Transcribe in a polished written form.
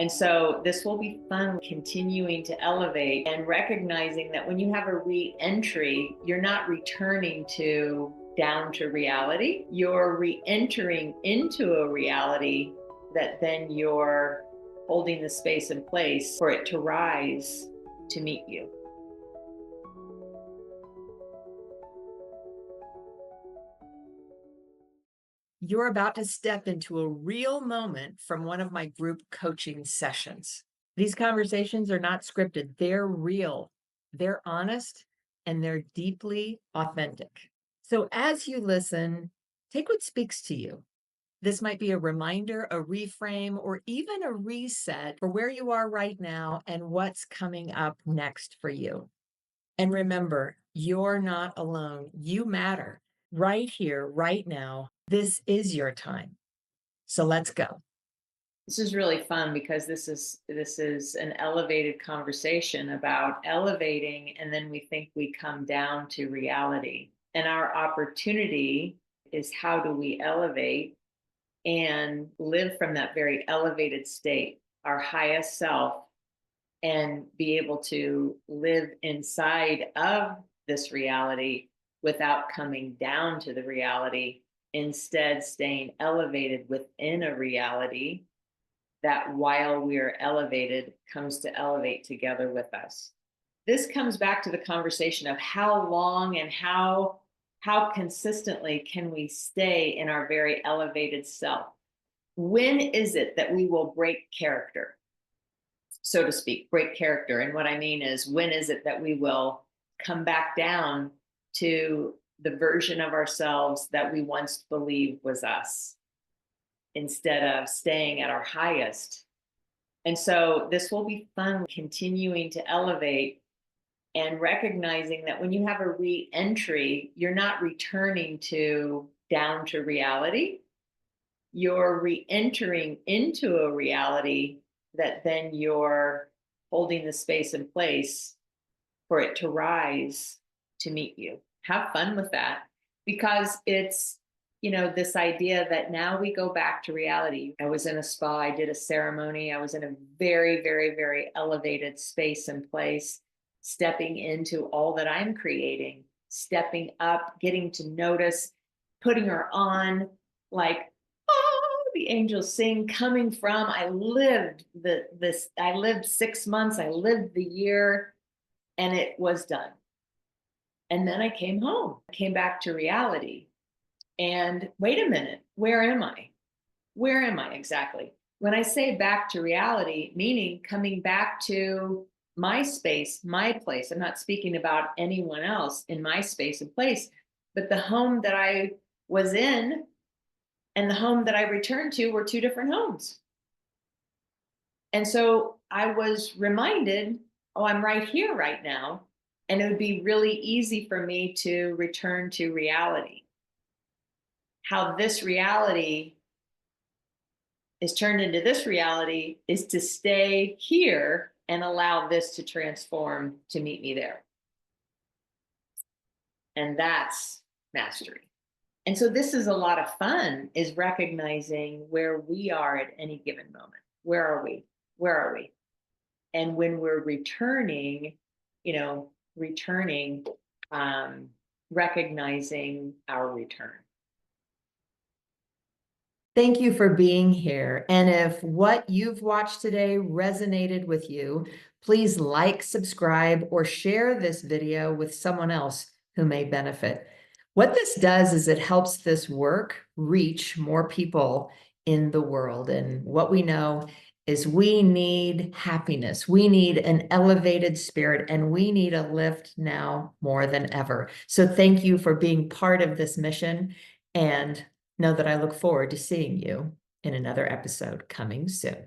And so this will be fun, continuing to elevate and recognizing that when you have a re-entry, you're not returning to down to reality. You're re-entering into a reality that then you're holding the space and place for it to rise to meet you. You're about to step into a real moment from one of my group coaching sessions. These conversations are not scripted, they're real, they're honest, and they're deeply authentic. So as you listen, take what speaks to you. This might be a reminder, a reframe, or even a reset for where you are right now and what's coming up next for you. And remember, you're not alone. You matter right here, right now. This is your time. So let's go. This is really fun because this is an elevated conversation about elevating, and then we think we come down to reality. And our opportunity is, how do we elevate and live from that very elevated state, our highest self, and be able to live inside of this reality without coming down to the reality, instead staying elevated within a reality that, while we're elevated, comes to elevate together with us. This comes back to the conversation of how long and how consistently can we stay in our very elevated self? When is it that we will break character, so to speak, break character? And what I mean is, when is it that we will come back down to the version of ourselves that we once believed was us, instead of staying at our highest? And so this will be fun, continuing to elevate and recognizing that when you have a re-entry, you're not returning to down to reality. You're re-entering into a reality that then you're holding the space and place for it to rise to meet you. Have fun with that, because it's, this idea that now we go back to reality. I was in a spa, I did a ceremony, I was in a very, very, very elevated space and place, stepping into all that I'm creating, stepping up, getting to notice, putting her on, like, oh, the angels sing, coming from, I lived I lived 6 months, I lived the year, and it was done. And then I came home, I came back to reality. And wait a minute, where am I? Where am I exactly? When I say back to reality, meaning coming back to my space, my place. I'm not speaking about anyone else in my space and place, but the home that I was in and the home that I returned to were two different homes. And so I was reminded, oh, I'm right here right now. And it would be really easy for me to return to reality. How this reality is turned into this reality is to stay here and allow this to transform to meet me there. And that's mastery. And so this is a lot of fun, is recognizing where we are at any given moment. Where are we? Where are we? And when we're returning, returning, recognizing our return. Thank you for being here. And if what you've watched today resonated with you, please like, subscribe, or share this video with someone else who may benefit. What this does is it helps this work reach more people in the world. And what we know is we need happiness. We need an elevated spirit, and we need a lift now more than ever. So thank you for being part of this mission, and know that I look forward to seeing you in another episode coming soon.